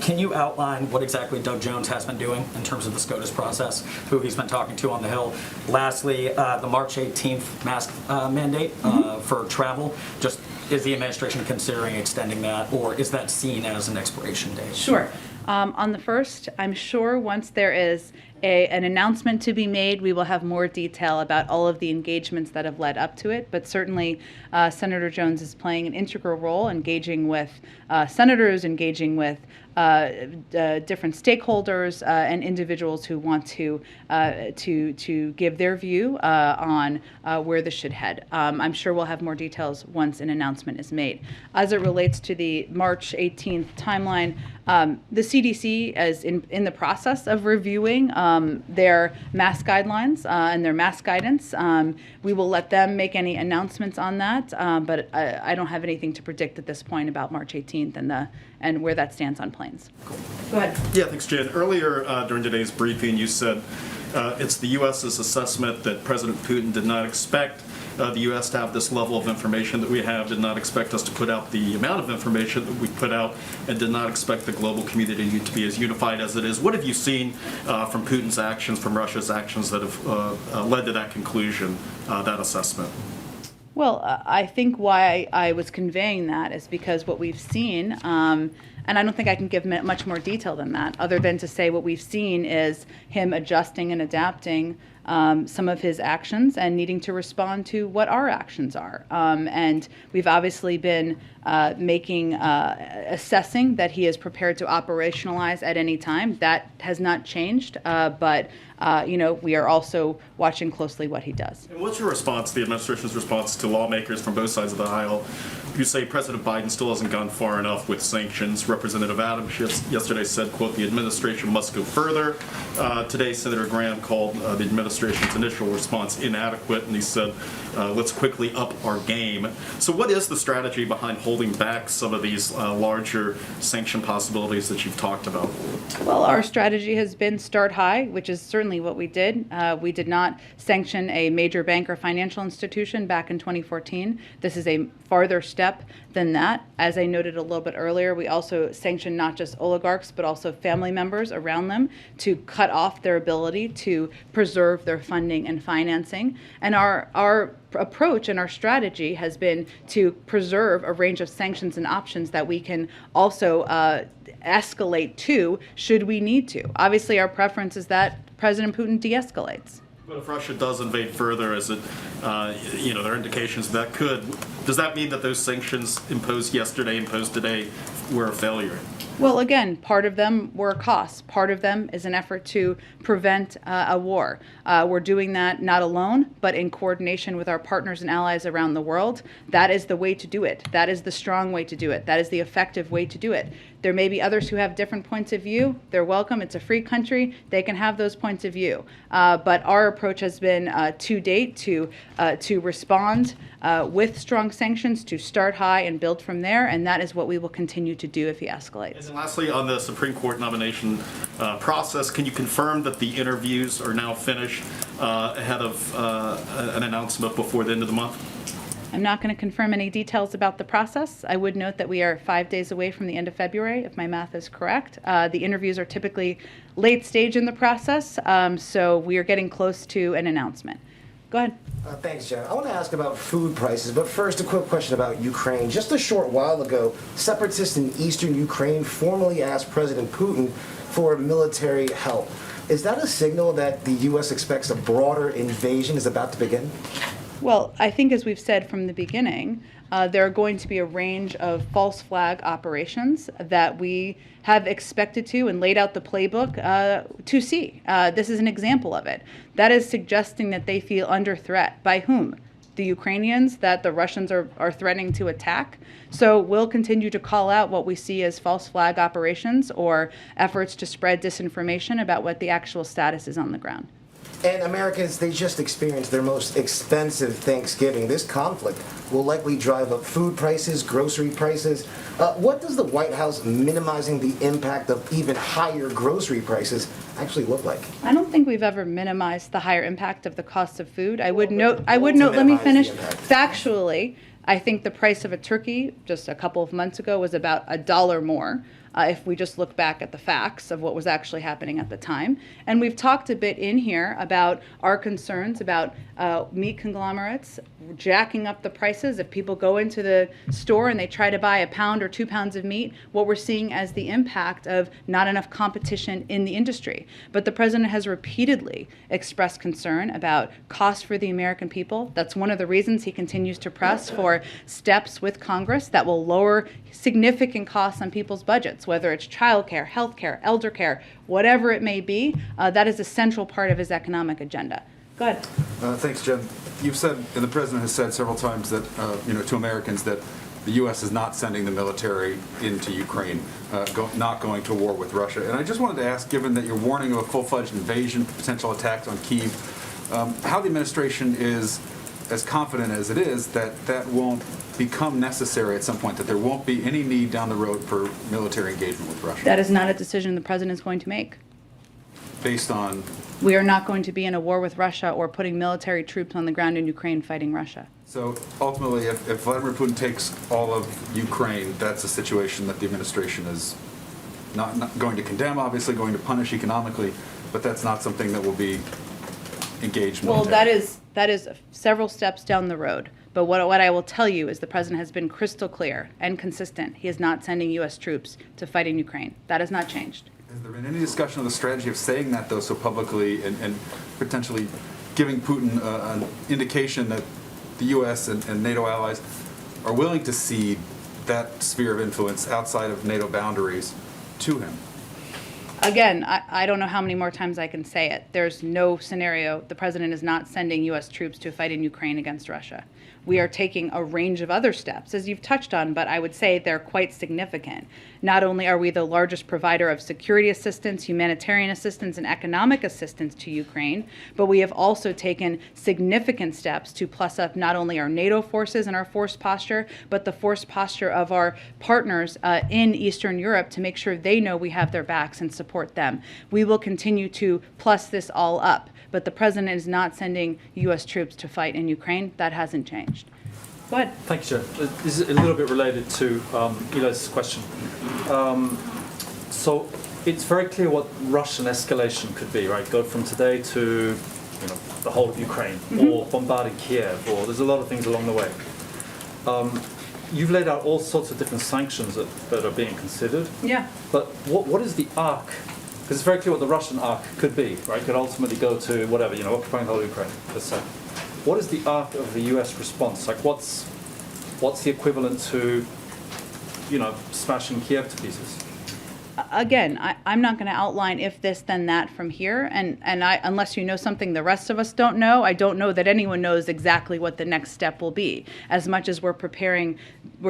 Can you outline what exactly Doug Jones has been doing in terms of the SCOTUS process, who he's been talking to on the Hill? Lastly, the March 18th mask mandate for travel, just is the administration considering extending that, or is that seen as an expiration date? Sure. On the first, I'm sure once there is an announcement to be made, we will have more detail about all of the engagements that have led up to it. But certainly, Senator Jones is playing an integral role, engaging with senators, engaging with different stakeholders and individuals who want to give their view on where this should head. I'm sure we'll have more details once an announcement is made. As it relates to the March 18th timeline, the CDC is in the process of reviewing their mask guidelines and their mask guidance. We will let them make any announcements on that, but I don't have anything to predict at this point about March 18th and where that stands on planes. Go ahead. Yeah, thanks, Jen. Earlier during today's briefing, you said it's the U.S.'s assessment that President Putin did not expect the U.S. to have this level of information that we have, did not expect us to put out the amount of information that we put out, and did not expect the global community to be as unified as it is. What have you seen from Putin's actions, from Russia's actions that have led to that conclusion, that assessment? Well, I think why I was conveying that is because what we've seen, and I don't think I can give much more detail than that, other than to say what we've seen is him adjusting and adapting some of his actions and needing to respond to what our actions are. And we've obviously been assessing that he is prepared to operationalize at any time. That has not changed, but we are also watching closely what he does. And what's your response, the administration's response to lawmakers from both sides of the aisle who say President Biden still hasn't gone far enough with sanctions? Representative Adams yesterday said, quote, the administration must go further. Today, Senator Graham called the administration's initial response inadequate, and he said, let's quickly up our game. So what is the strategy behind holding back some of these larger sanction possibilities that you've talked about? Well, our strategy has been start high, which is certainly what we did. We did not sanction a major bank or financial institution back in 2014. This is a farther step than that. As I noted a little bit earlier, we also sanctioned not just oligarchs, but also family members around them to cut off their ability to preserve their funding and financing. And our approach and our strategy has been to preserve a range of sanctions and options that we can also escalate to should we need to. Obviously, our preference is that President Putin de-escalates. But if Russia does invade further, as it, there are indications that could, does that mean that those sanctions imposed today, were a failure? Well, again, part of them were costs. Part of them is an effort to prevent a war. We're doing that not alone, but in coordination with our partners and allies around the world. That is the way to do it. That is the strong way to do it. That is the effective way to do it. There may be others who have different points of view. They're welcome. It's a free country. They can have those points of view. But our approach has been to date to respond with strong sanctions, to start high and build from there, and that is what we will continue to do if he escalates. And then lastly, on the Supreme Court nomination process, can you confirm that the interviews are now finished ahead of an announcement before the end of the month? I'm not going to confirm any details about the process. I would note that we are 5 days away from the end of February, if my math is correct. The interviews are typically late stage in the process, so we are getting close to an announcement. Go ahead. Thanks, Jen. I want to ask about food prices, but first a quick question about Ukraine. Just a short while ago, separatists in eastern Ukraine formally asked President Putin for military help. Is that a signal that the U.S. expects a broader invasion is about to begin? Well, I think as we've said from the beginning, there are going to be a range of false flag operations that we have expected to and laid out the playbook to see. This is an example of it. That is suggesting that they feel under threat. By whom? The Ukrainians, that the Russians are threatening to attack. So we'll continue to call out what we see as false flag operations or efforts to spread disinformation about what the actual status is on the ground. And Americans, they just experienced their most expensive Thanksgiving. This conflict will likely drive up food prices, grocery prices. What does the White House minimizing the impact of even higher grocery prices actually look like? I don't think we've ever minimized the higher impact of the cost of food. I would note, let me finish. Factually, I think the price of a turkey just a couple of months ago was about $1 more. If we just look back at the facts of what was actually happening at the time. And we've talked a bit in here about our concerns about meat conglomerates jacking up the prices. If people go into the store and they try to buy a pound or 2 pounds of meat, what we're seeing as the impact of not enough competition in the industry. But the president has repeatedly expressed concern about cost for the American people. That's one of the reasons he continues to press for steps with Congress that will lower significant costs on people's budgets, whether it's childcare, healthcare, elder care, whatever it may be. That is a central part of his economic agenda. Go ahead. Thanks, Jen. You've said, and the president has said several times that, to Americans that the U.S. is not sending the military into Ukraine, not going to war with Russia. And I just wanted to ask, given that you're warning of a full-fledged invasion, potential attacks on Kyiv, how the administration is as confident as it is that that won't become necessary at some point, that there won't be any need down the road for military engagement with Russia? That is not a decision the president is going to make. Based on? We are not going to be in a war with Russia or putting military troops on the ground in Ukraine fighting Russia. So ultimately, if Vladimir Putin takes all of Ukraine, that's a situation that the administration is not going to condemn, obviously going to punish economically, but that's not something that will be engaged militarily. Well, that is several steps down the road. But what I will tell you is the president has been crystal clear and consistent. He is not sending U.S. troops to fight in Ukraine. That has not changed. Has there been any discussion of the strategy of saying that, though, so publicly and potentially giving Putin an indication that the U.S. and NATO allies are willing to cede that sphere of influence outside of NATO boundaries to him? Again, I don't know how many more times I can say it. There's no scenario. The president is not sending U.S. troops to fight in Ukraine against Russia. We are taking a range of other steps, as you've touched on, but I would say they're quite significant. Not only are we the largest provider of security assistance, humanitarian assistance, and economic assistance to Ukraine, but we have also taken significant steps to plus up not only our NATO forces and our force posture, but the force posture of our partners in Eastern Europe to make sure they know we have their backs and support them. We will continue to plus this all up. But the president is not sending U.S. troops to fight in Ukraine. That hasn't changed. Go ahead. Thank you, Joe. This is a little bit related to Eli's question. So it's very clear what Russian escalation could be, right? Go from today to the whole of Ukraine, or bombarding Kiev, or there's a lot of things along the way. You've laid out all sorts of different sanctions that are being considered. Yeah. But what is the arc? Because it's very clear what the Russian arc could be, right? Could ultimately go to whatever, occupying the whole Ukraine, per se. What is the arc of the U.S. response? Like, what's the equivalent to, smashing Kiev to pieces? Again, I'm not going to outline if this, then that from here. And unless you know something the rest of us don't know, I don't know that anyone knows exactly what the next step will be. As much as we're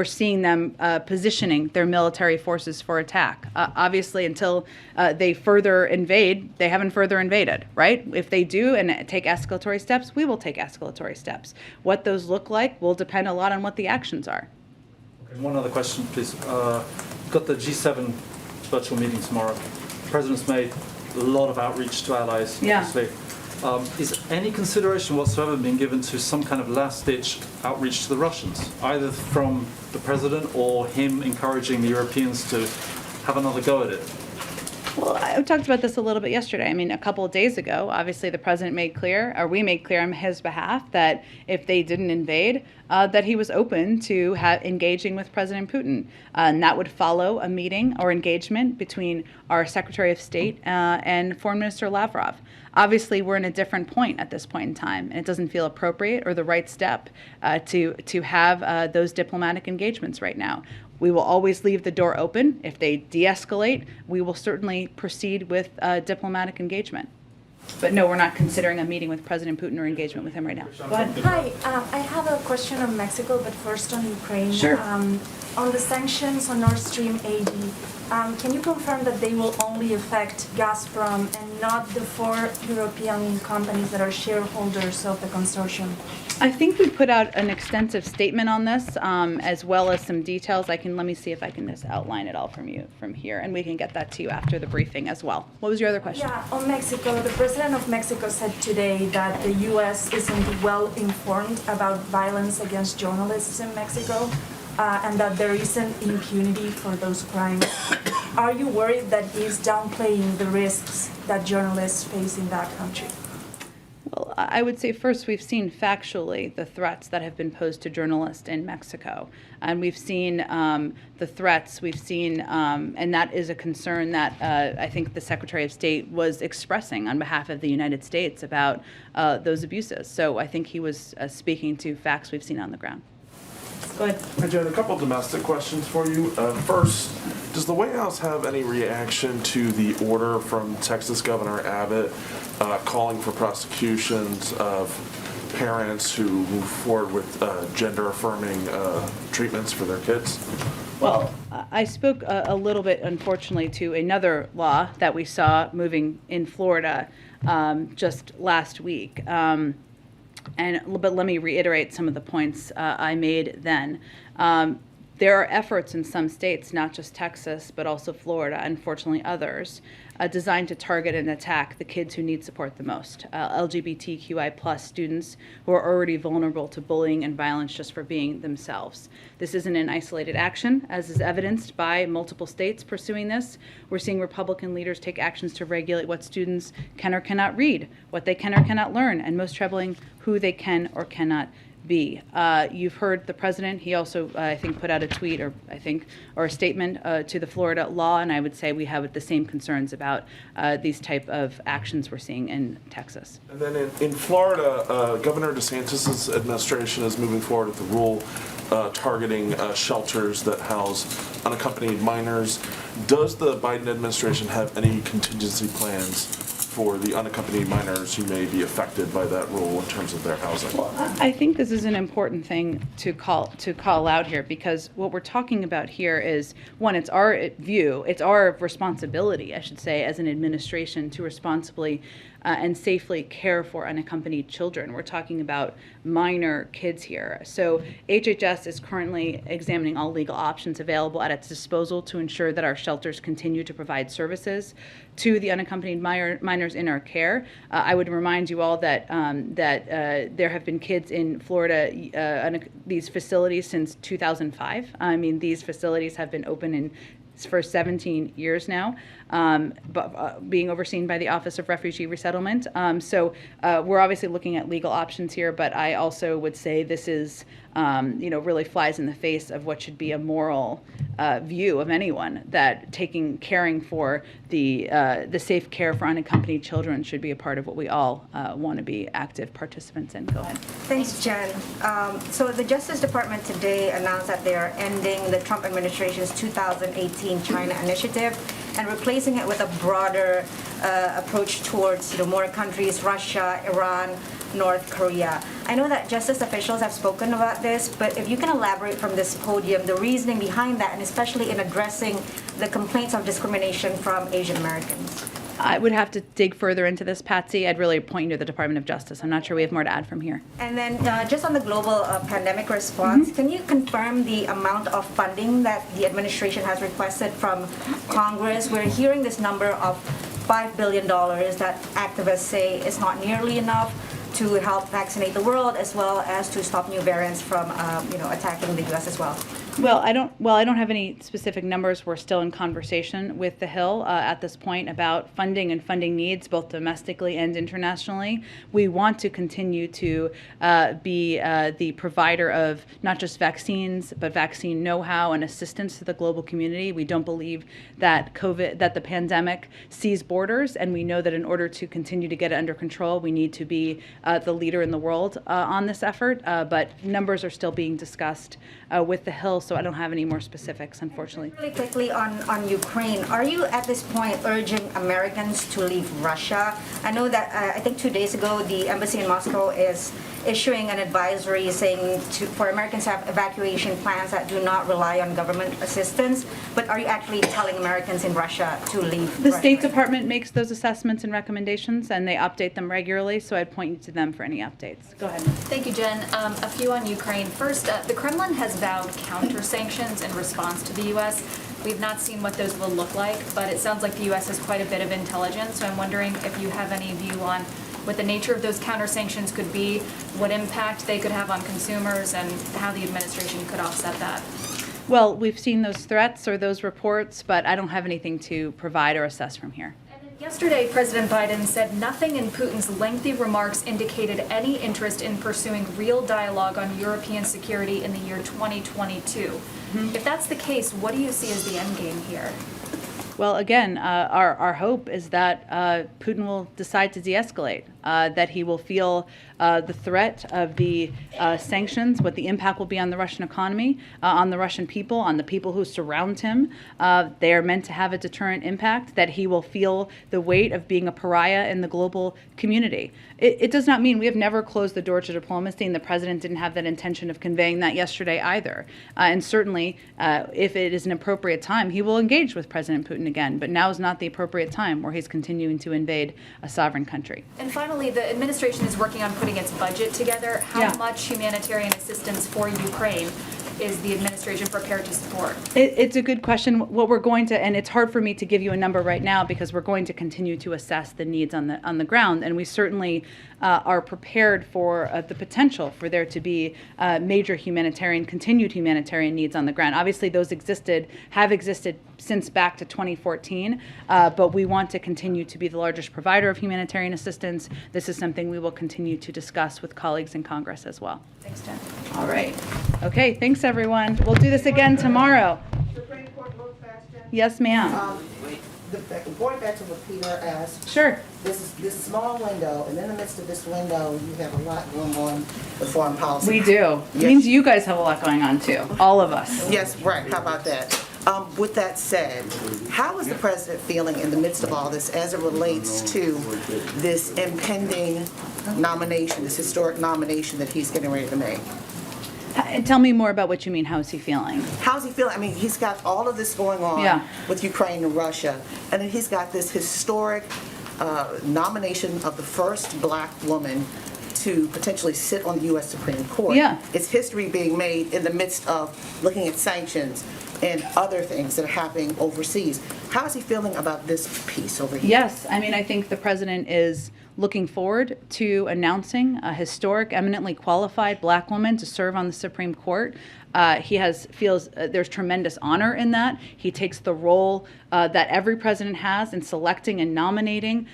seeing them positioning their military forces for attack. Obviously, until they further invade, they haven't further invaded, right? If they do and take escalatory steps, we will take escalatory steps. What those look like will depend a lot on what the actions are. Okay, one other question, please. You've got the G7 virtual meeting tomorrow. The President's made a lot of outreach to allies, obviously. Is any consideration whatsoever being given to some kind of last-ditch outreach to the Russians, either from the President or him encouraging the Europeans to have another go at it? Well, I talked about this a little bit yesterday. I mean, a couple of days ago, obviously the president made clear, or we made clear on his behalf, that if they didn't invade, that he was open to engaging with President Putin. And that would follow a meeting or engagement between our Secretary of State and Foreign Minister Lavrov. Obviously, we're in a different point at this point in time, and it doesn't feel appropriate or the right step to have those diplomatic engagements right now. We will always leave the door open. If they de-escalate, we will certainly proceed with diplomatic engagement. But no, we're not considering a meeting with President Putin or engagement with him right now. Go ahead. Hi, I have a question on Mexico, but first on Ukraine. Sure. On the sanctions on Nord Stream 80, can you confirm that they will only affect Gazprom and not the 4 European companies that are shareholders of the consortium? I think we put out an extensive statement on this, as well as some details. Let me see if I can just outline it all from here, and we can get that to you after the briefing as well. What was your other question? Yeah, on Mexico, the president of Mexico said today that the U.S. isn't well informed about violence against journalists in Mexico, and that there isn't impunity for those crimes. Are you worried that he's downplaying the risks that journalists face in that country? Well, I would say first we've seen factually the threats that have been posed to journalists in Mexico. And we've seen the threats, and that is a concern that I think the Secretary of State was expressing on behalf of the United States about those abuses. So I think he was speaking to facts we've seen on the ground. Go ahead. Hi, Jen. A couple domestic questions for you. First, does the White House have any reaction to the order from Texas Governor Abbott calling for prosecutions of parents who move forward with gender-affirming treatments for their kids? Well, I spoke a little bit, unfortunately, to another law that we saw moving in Florida just last week. But let me reiterate some of the points I made then. There are efforts in some states, not just Texas, but also Florida, unfortunately others, designed to target and attack the kids who need support the most, LGBTQI+ students who are already vulnerable to bullying and violence just for being themselves. This isn't an isolated action, as is evidenced by multiple states pursuing this. We're seeing Republican leaders take actions to regulate what students can or cannot read, what they can or cannot learn, and most troubling, who they can or cannot be. You've heard the president. He also, I think, put out a tweet or a statement to the Florida law, and I would say we have the same concerns about these type of actions we're seeing in Texas. And then in Florida, Governor DeSantis' administration is moving forward with the rule targeting shelters that house unaccompanied minors. Does the Biden administration have any contingency plans for the unaccompanied minors who may be affected by that rule in terms of their housing? Well, I think this is an important thing to call out here, because what we're talking about here is, one, it's our view, it's our responsibility, I should say, as an administration to responsibly and safely care for unaccompanied children. We're talking about minor kids here. So HHS is currently examining all legal options available at its disposal to ensure that our shelters continue to provide services to the unaccompanied minors in our care. I would remind you all that there have been kids in Florida, these facilities since 2005. I mean, these facilities have been open for 17 years now, being overseen by the Office of Refugee Resettlement. So we're obviously looking at legal options here, but I also would say this is, really flies in the face of what should be a moral view of anyone, that caring for the safe care for unaccompanied children should be a part of what we all want to be active participants in. Go ahead. Thanks, Jen. So the Justice Department today announced that they are ending the Trump administration's 2018 China initiative and replacing it with a broader approach towards more countries: Russia, Iran, North Korea. I know that justice officials have spoken about this, but if you can elaborate from this podium the reasoning behind that, and especially in addressing the complaints of discrimination from Asian Americans. I would have to dig further into this, Patsy. I'd really point you to the Department of Justice. I'm not sure we have more to add from here. And then just on the global pandemic response, can you confirm the amount of funding that the administration has requested from Congress? We're hearing this number of $5 billion that activists say is not nearly enough to help vaccinate the world, as well as to stop new variants from attacking the U.S. as well. Well, I don't have any specific numbers. We're still in conversation with the Hill at this point about funding and funding needs, both domestically and internationally. We want to continue to be the provider of not just vaccines, but vaccine know-how and assistance to the global community. We don't believe that the pandemic sees borders, and we know that in order to continue to get it under control, we need to be the leader in the world on this effort. But numbers are still being discussed with the Hill, so I don't have any more specifics, unfortunately. Really quickly on Ukraine, are you at this point urging Americans to leave Russia? I know that I think 2 days ago the embassy in Moscow is issuing an advisory saying for Americans to have evacuation plans that do not rely on government assistance. But are you actually telling Americans in Russia to leave The Russia? State Department makes those assessments and recommendations, and they update them regularly, so I'd point you to them for any updates. Go ahead. Thank you, Jen. A few on Ukraine. First, the Kremlin has vowed counter-sanctions in response to the U.S. We've not seen what those will look like, but it sounds like the U.S. has quite a bit of intelligence, so I'm wondering if you have any view on what the nature of those counter-sanctions could be, what impact they could have on consumers, and how the administration could offset that. Well, we've seen those threats or those reports, but I don't have anything to provide or assess from here. Yesterday, President Biden said nothing in Putin's lengthy remarks indicated any interest in pursuing real dialogue on European security in the year 2022. If that's the case, what do you see as the end game here? Well, again, our hope is that Putin will decide to de-escalate, that he will feel the threat of the sanctions, what the impact will be on the Russian economy, on the Russian people, on the people who surround him. They are meant to have a deterrent impact, that he will feel the weight of being a pariah in the global community. It does not mean we have never closed the door to diplomacy, and the president didn't have that intention of conveying that yesterday either. And certainly, if it is an appropriate time, he will engage with President Putin again. But now is not the appropriate time where he's continuing to invade a sovereign country. And finally, the administration is working on putting its budget together. How much humanitarian assistance for Ukraine is the administration prepared to support? It's a good question. What we're going to, and it's hard for me to give you a number right now because we're going to continue to assess the needs on the ground, and we certainly are prepared for the potential for there to be major continued humanitarian needs on the ground. Obviously, those have existed since back to 2014, but we want to continue to be the largest provider of humanitarian assistance. This is something we will continue to discuss with colleagues in Congress as well. Thanks, Jen. All right. Okay, thanks everyone. We'll do this again tomorrow. Supreme Court vote fast, Jen? Yes, ma'am. Going back to what Peter asked. Sure. This small window, and in the midst of this window, you have a lot going on with foreign policy. We do. It means you guys have a lot going on too. All of us. Yes, right. How about that? With that said, how is the president feeling in the midst of all this as it relates to this impending nomination, this historic nomination that he's getting ready to make? Tell me more about what you mean. How is he feeling? How's he feeling? I mean, he's got all of this going on with Ukraine and Russia, and then he's got this historic nomination of the first black woman to potentially sit on the U.S. Supreme Court. Yeah. It's history being made in the midst of looking at sanctions and other things that are happening overseas. How is he feeling about this piece over here? Yes, I mean, I think the president is looking forward to announcing a historic, eminently qualified black woman to serve on the Supreme Court. He feels there's tremendous honor in that. He takes the role that every president has in selecting and nominating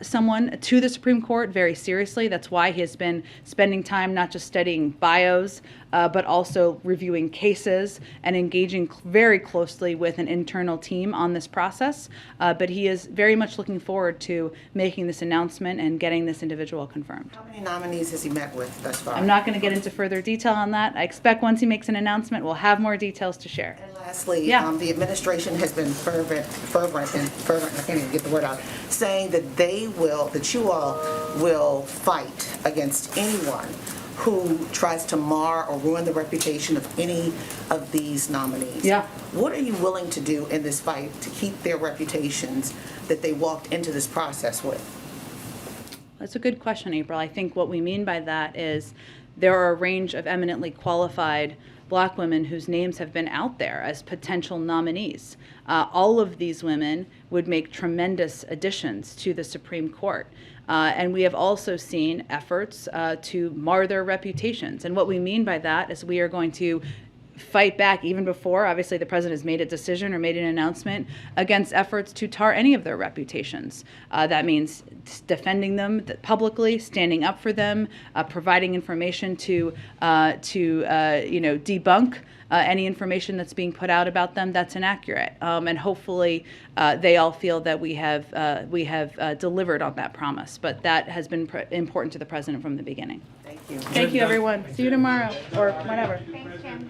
someone to the Supreme Court very seriously. That's why he has been spending time not just studying bios, but also reviewing cases and engaging very closely with an internal team on this process. But he is very much looking forward to making this announcement and getting this individual confirmed. How many nominees has he met with thus far? I'm not going to get into further detail on that. I expect once he makes an announcement, we'll have more details to share. And lastly, the administration has been fervent, I can't even get the word out, saying that you all will fight against anyone who tries to mar or ruin the reputation of any of these nominees. Yeah. What are you willing to do in this fight to keep their reputations that they walked into this process with? That's a good question, April. I think what we mean by that is there are a range of eminently qualified black women whose names have been out there as potential nominees. All of these women would make tremendous additions to the Supreme Court. And we have also seen efforts to mar their reputations. And what we mean by that is we are going to fight back even before, obviously, the president has made a decision or made an announcement against efforts to tar any of their reputations. That means defending them publicly, standing up for them, providing information to debunk any information that's being put out about them that's inaccurate. And hopefully they all feel that we have delivered on that promise. But that has been important to the president from the beginning. Thank you. Thank you, everyone. See you tomorrow or whenever. Thanks, Jim.